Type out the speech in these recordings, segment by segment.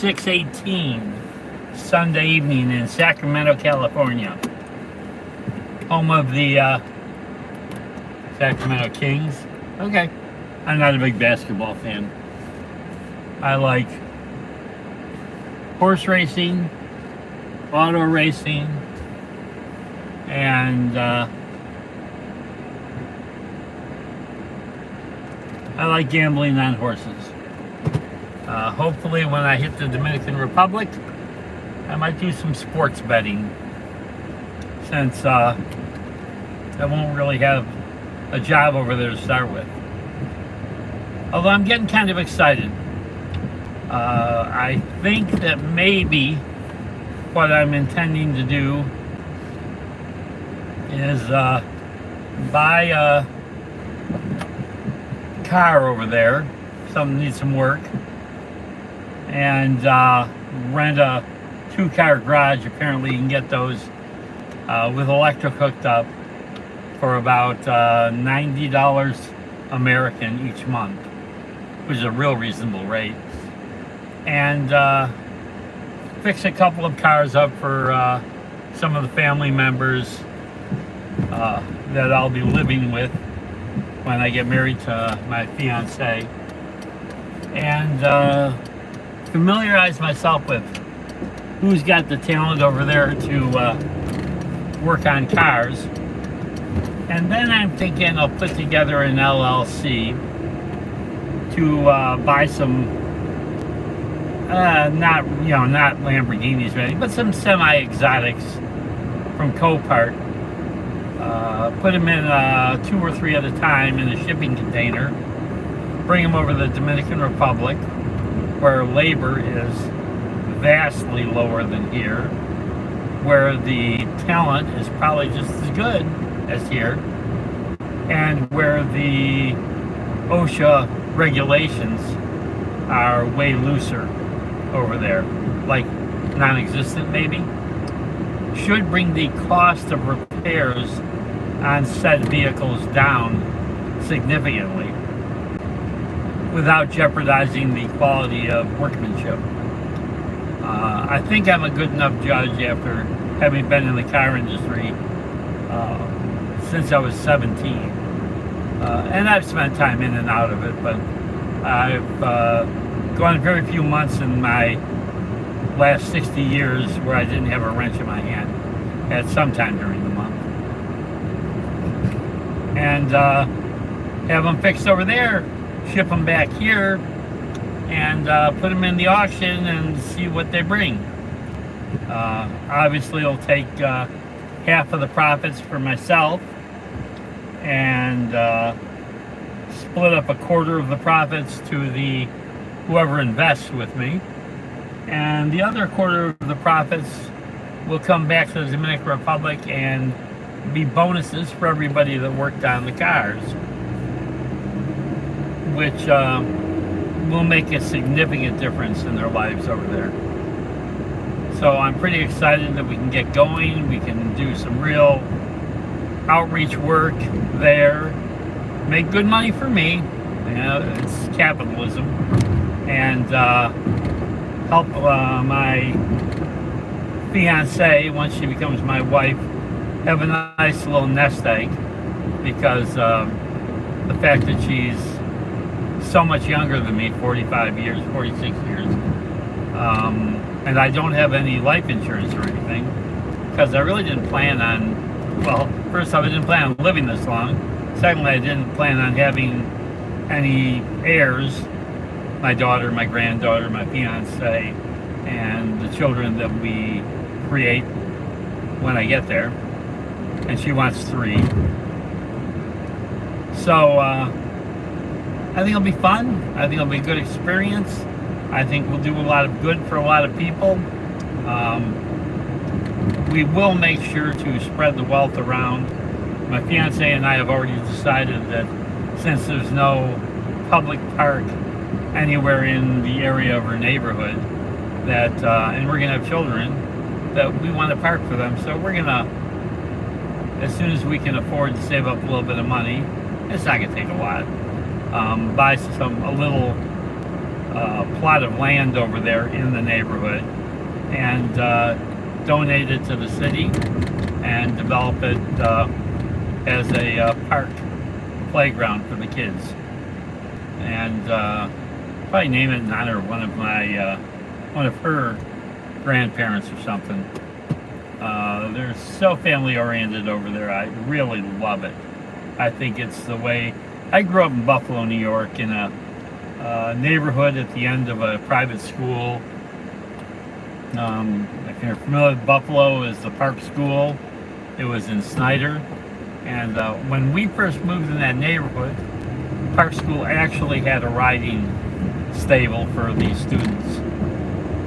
6:18 Sunday evening in Sacramento, California, home of the Sacramento Kings. Okay, I'm not a big basketball fan. I like horse racing, auto racing, and I like gambling on horses. Hopefully when I hit the Dominican Republic, I might do some sports betting, since I won't really have a job over there to start with. Although I'm getting kind of excited. I think that maybe what I'm intending to do is buy a car over there. Something needs some work. And rent a 2-car garage. Apparently you can get those with electric hooked up for about $90 American each month, which is a real reasonable rate. And fix a couple of cars up for some of the family members that I'll be living with when I get married to my fiance, and familiarize myself with who's got the talent over there to work on cars. And then I'm thinking I'll put together an LLC to buy some not Lamborghinis or anything, but some semi-exotics from Copart. Put them in 2 or 3 at a time in a shipping container. Bring them over to the Dominican Republic, where labor is vastly lower than here, where the talent is probably just as good as here, and where the OSHA regulations are way looser over there, like non-existent maybe. Should bring the cost of repairs on said vehicles down significantly without jeopardizing the quality of workmanship. I think I'm a good enough judge, after having been in the car industry since I was 17. And I've spent time in and out of it, but I've gone very few months in my last 60 years where I didn't have a wrench in my hand at some time during the month. And have them fixed over there, ship them back here, and put them in the auction and see what they bring. Obviously I'll take half of the profits for myself, and split up a quarter of the profits to the whoever invests with me, and the other quarter of the profits will come back to the Dominican Republic and be bonuses for everybody that worked on the cars, which will make a significant difference in their lives over there. So I'm pretty excited that we can get going. We can do some real outreach work there, make good money for me, it's capitalism, and help my fiance, once she becomes my wife, have a nice little nest egg, because the fact that she's so much younger than me, 45 years, 46 years, and I don't have any life insurance or anything, because I really didn't plan on, well, first off, I didn't plan on living this long. Secondly, I didn't plan on having any heirs, my daughter, my granddaughter, my fiance, and the children that we create when I get there. And she wants 3. So I think it'll be fun. I think it'll be a good experience. I think we'll do a lot of good for a lot of people. We will make sure to spread the wealth around. My fiance and I have already decided that since there's no public park anywhere in the area of our neighborhood, that and we're gonna have children, that we want to park for them. So we're gonna, as soon as we can afford to save up a little bit of money, it's not gonna take a lot, buy a little plot of land over there in the neighborhood and donate it to the city and develop it as a park playground for the kids, and probably name it in honor of one of her grandparents or something. They're so family oriented over there. I really love it. I think it's the way I grew up in Buffalo, New York, in a neighborhood at the end of a private school. If you're familiar with Buffalo, is the Park School. It was in Snyder, and when we first moved in that neighborhood, Park School actually had a riding stable for the students,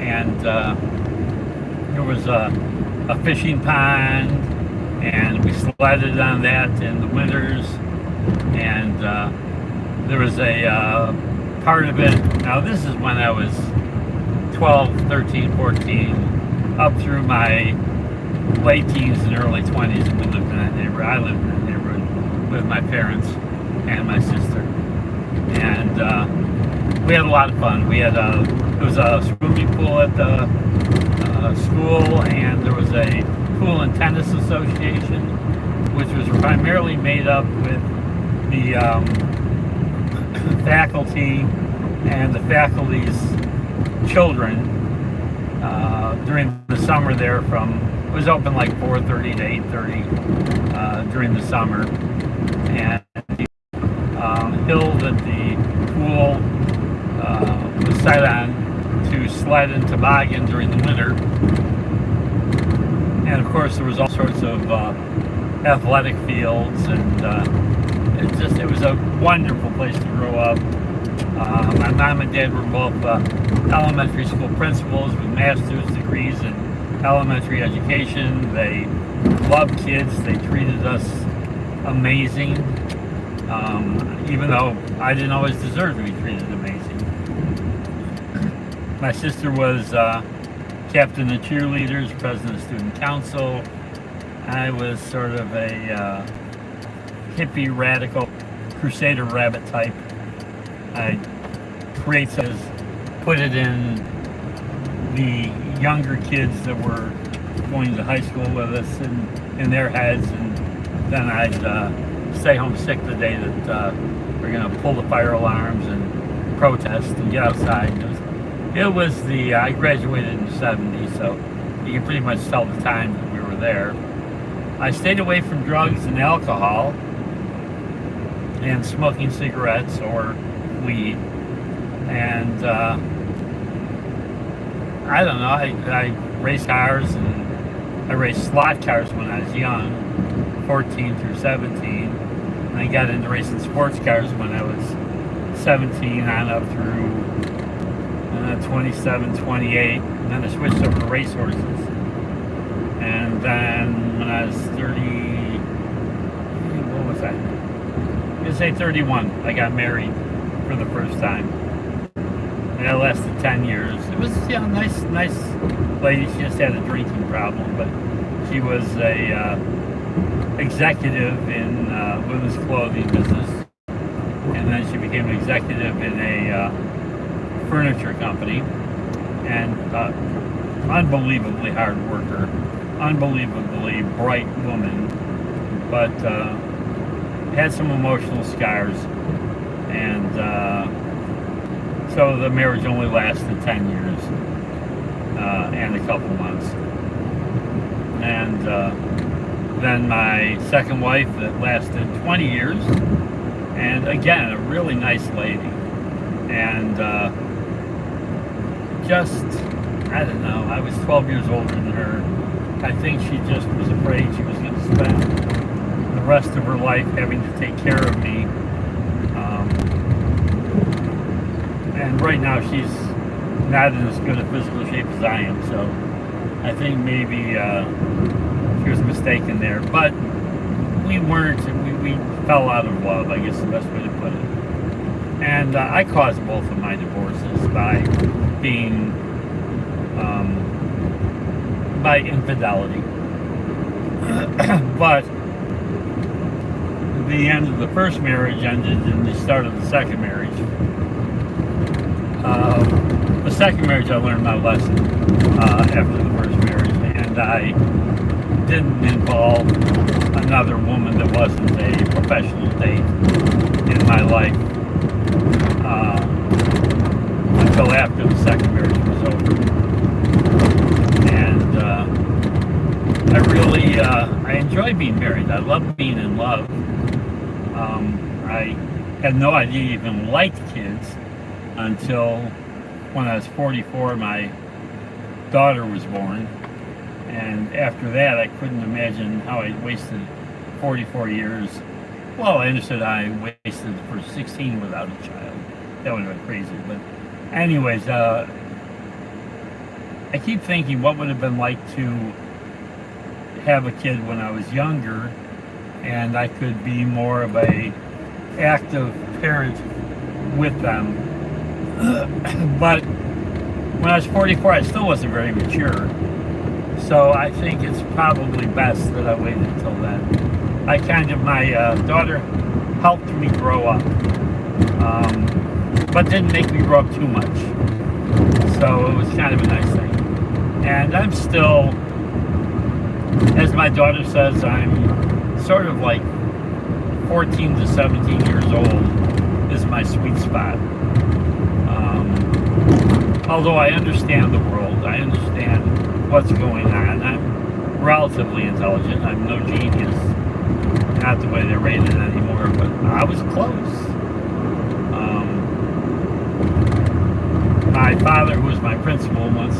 and there was a fishing pond, and we sledded on that in the winters, and there was a part of it. Now this is when I was 12, 13, 14, up through my late teens and early 20s, and we lived in that neighborhood. I lived in that neighborhood with my parents and my sister, and we had a lot of fun. We had there was a swimming pool at the school, and there was a pool and tennis association, which was primarily made up with the faculty and the faculty's children during the summer there. It was open like 4:30 to 8:30 during the summer, and the hill that the pool was set on to sled and toboggan during the winter. And of course there was all sorts of athletic fields, and it was a wonderful place to grow up. My mom and dad were both elementary school principals with master's degrees in elementary education. They loved kids. They treated us amazing, even though I didn't always deserve to be treated amazing. My sister was captain of cheerleaders, president of student council. I was sort of a hippie, radical, crusader rabbit type. I put it in the younger kids that were going to high school with us in their heads, and then I'd stay home sick the day that we're going to pull the fire alarms and protest and get outside. I graduated in the 70s, so you can pretty much tell the time that we were there. I stayed away from drugs and alcohol and smoking cigarettes or weed, and I don't know, I raced cars, and I raced slot cars when I was young, 14 through 17, and I got into racing sports cars when I was 17 on up through 27, 28, and then I switched over to racehorses. And then when I was 30, what was I? I'm going to say 31, I got married for the first time. And that lasted 10 years. It was nice lady. She just had a drinking problem, but she was a executive in women's clothing business. And then she became an executive in a furniture company, and unbelievably hard worker, unbelievably bright woman, but had some emotional scars, and so the marriage only lasted 10 years and a couple months. And then my second wife, that lasted 20 years, and again, a really nice lady, and I don't know, I was 12 years older than her. I think she just was afraid she was going to spend the rest of her life having to take care of me. And right now she's not in as good a physical shape as I am, so I think maybe she was mistaken there. But we fell out of love, I guess the best way to put it. And I caused both of my divorces by infidelity. But the end of the first marriage ended in the start of the second marriage. The second marriage, I learned my lesson after the first marriage, and I didn't involve another woman that wasn't a professional date in my life until after the second marriage was over. And I enjoy being married. I love being in love. I had no idea you even liked kids until when I was 44, my daughter was born. And after that, I couldn't imagine how I wasted 44 years. Well, I understood I wasted the first 16 without a child. That would have been crazy. But anyways, I keep thinking what would have been like to have a kid when I was younger, and I could be more of a active parent with them. But when I was 44, I still wasn't very mature. So I think it's probably best that I waited until then. My daughter helped me grow up, but didn't make me grow up too much. So it was kind of a nice thing. And I'm still, as my daughter says, I'm sort of like 14 to 17 years old is my sweet spot. Although I understand the world, I understand what's going on. I'm relatively intelligent. I'm no genius. Not the way they're rated anymore, but I was close. My father, who was my principal, once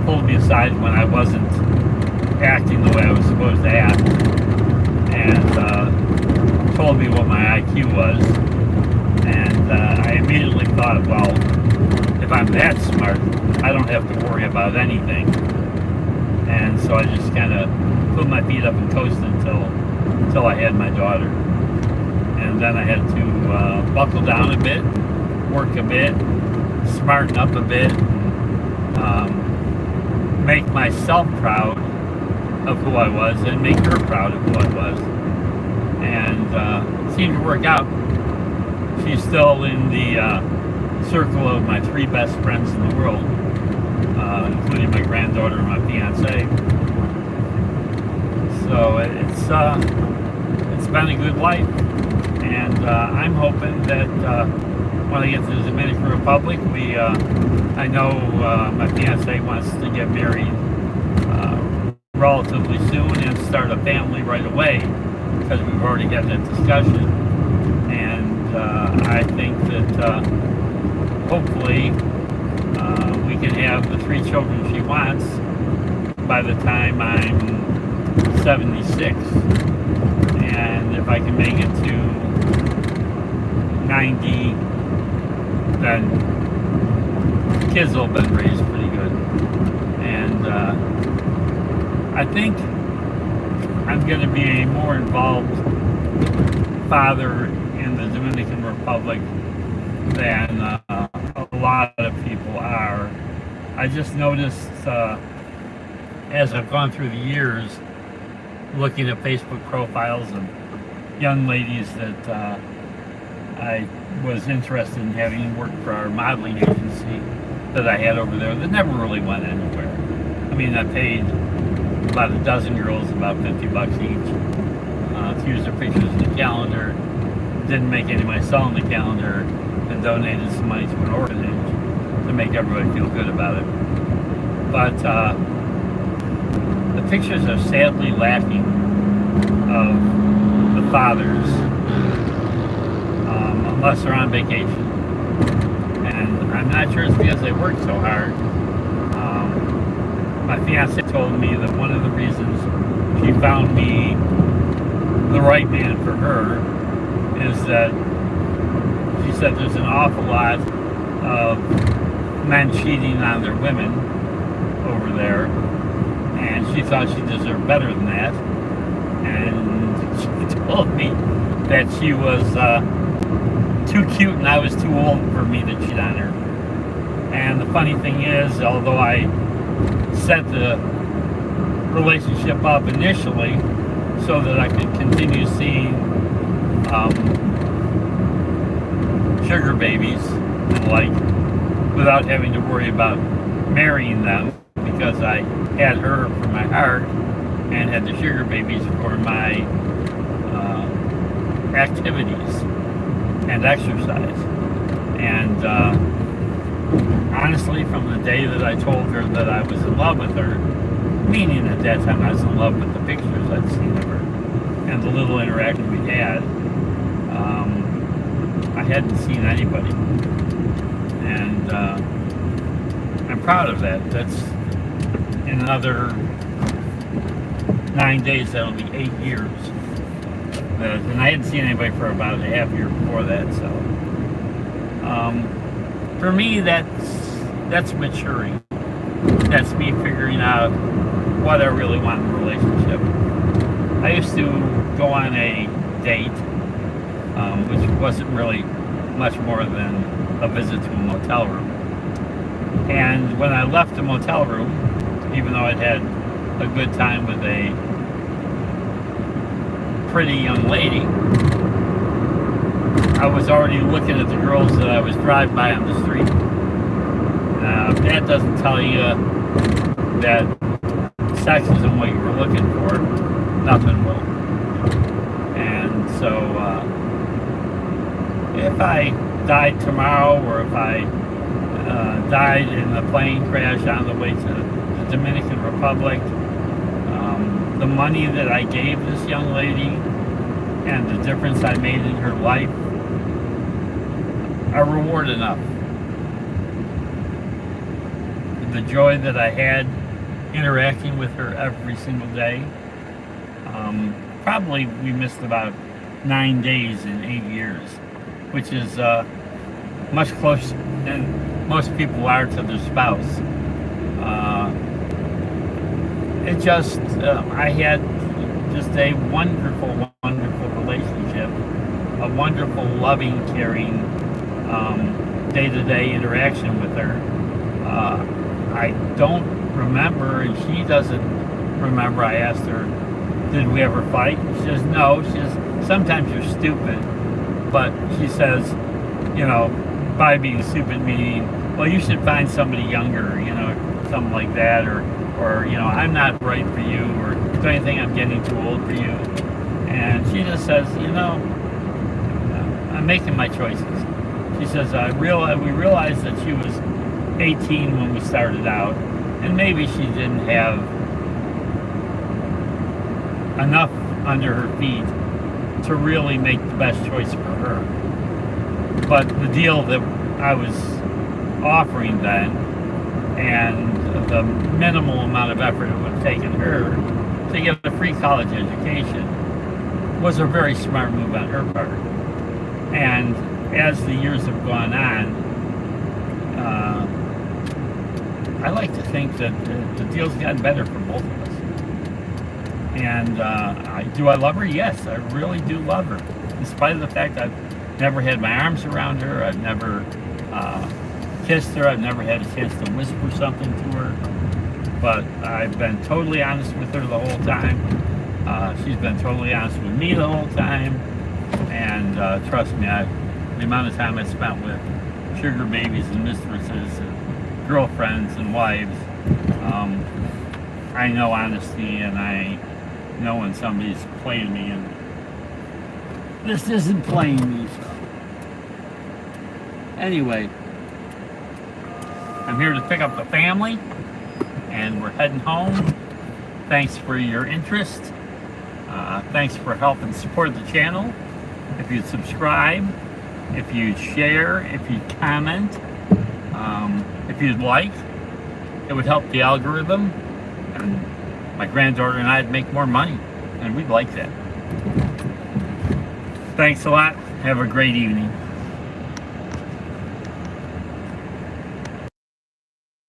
pulled me aside when I wasn't acting the way I was supposed to act, and told me what my IQ was. And I immediately thought, well, if I'm that smart, I don't have to worry about anything. And so I just kind of put my feet up and coasted until I had my daughter. And then I had to buckle down a bit, work a bit, smarten up a bit, make myself proud of who I was and make her proud of who I was. And it seemed to work out. She's still in the circle of my three best friends in the world, including my granddaughter and my fiance. So it's been a good life, and I'm hoping that when I get to the Dominican Republic, I know my fiance wants to get married relatively soon and start a family right away, because we've already had that discussion. And I think that hopefully we can have the 3 children she wants by the time I'm 76. And if I can make it to 90, then the kids will have been raised pretty good. And I think I'm going to be a more involved father in the Dominican Republic than a lot of people are. I just noticed as I've gone through the years, looking at Facebook profiles of young ladies that I was interested in having work for our modeling agency that I had over there that never really went anywhere. I mean, I paid about a dozen girls about $50 each to use their pictures in the calendar. Didn't make any money selling the calendar, and donated some money to an orphanage to make everybody feel good about it. But the pictures are sadly lacking of the fathers, unless they're on vacation. And I'm not sure it's because they work so hard. My fiance told me that one of the reasons she found me the right man for her is that she said there's an awful lot of men cheating on their women over there, and she thought she deserved better than that. And she told me that she was too cute and I was too old for me to cheat on her. And the funny thing is, although I set the relationship up initially so that I could continue seeing sugar babies and like without having to worry about marrying them, because I had her for my heart and had the sugar babies for my activities and exercise. And honestly, from the day that I told her that I was in love with her, meaning at that time I was in love with the pictures I'd seen of her and the little interaction we had, I hadn't seen anybody. And I'm proud of that. That's in another 9 days, that'll be 8 years. And I hadn't seen anybody for about a half year before that. So for me, that's maturing. That's me figuring out what I really want in a relationship. I used to go on a date, which wasn't really much more than a visit to a motel room. And when I left the motel room, even though I'd had a good time with a pretty young lady, I was already looking at the girls that I was driving by on the street. If that doesn't tell you that sex isn't what you were looking for, nothing will. And so if I died tomorrow, or if I died in a plane crash on the way to the Dominican Republic, the money that I gave this young lady and the difference I made in her life are reward enough. The joy that I had interacting with her every single day, probably we missed about 9 days in 8 years, which is much closer than most people are to their spouse. I had just a wonderful, wonderful relationship, a wonderful, loving, caring, day-to-day interaction with her. I don't remember, and she doesn't remember. I asked her, did we ever fight? She says, no. She says, sometimes you're stupid. But she says, by being stupid meaning, well, you should find somebody younger, something like that, or I'm not right for you, or don't you think I'm getting too old for you? And she just says, I'm making my choices. She says, we realized that she was 18 when we started out, and maybe she didn't have enough under her feet to really make the best choice for her. But the deal that I was offering then, and the minimal amount of effort it would have taken her to get a free college education, was a very smart move on her part. And as the years have gone on, I like to think that the deal's gotten better for both of us. And do I love her? Yes, I really do love her. In spite of the fact I've never had my arms around her, I've never kissed her, I've never had a chance to whisper something to her. But I've been totally honest with her the whole time. She's been totally honest with me the whole time. And trust me, the amount of time I spent with sugar babies and mistresses and girlfriends and wives, I know honesty, and I know when somebody's playing me, and this isn't playing me. So anyway, I'm here to pick up the family, and we're heading home. Thanks for your interest. Thanks for helping support the channel. If you'd subscribe, if you'd share, if you'd comment, if you'd like, it would help the algorithm, and my granddaughter and I'd make more money, and we'd like that. Thanks a lot. Have a great evening.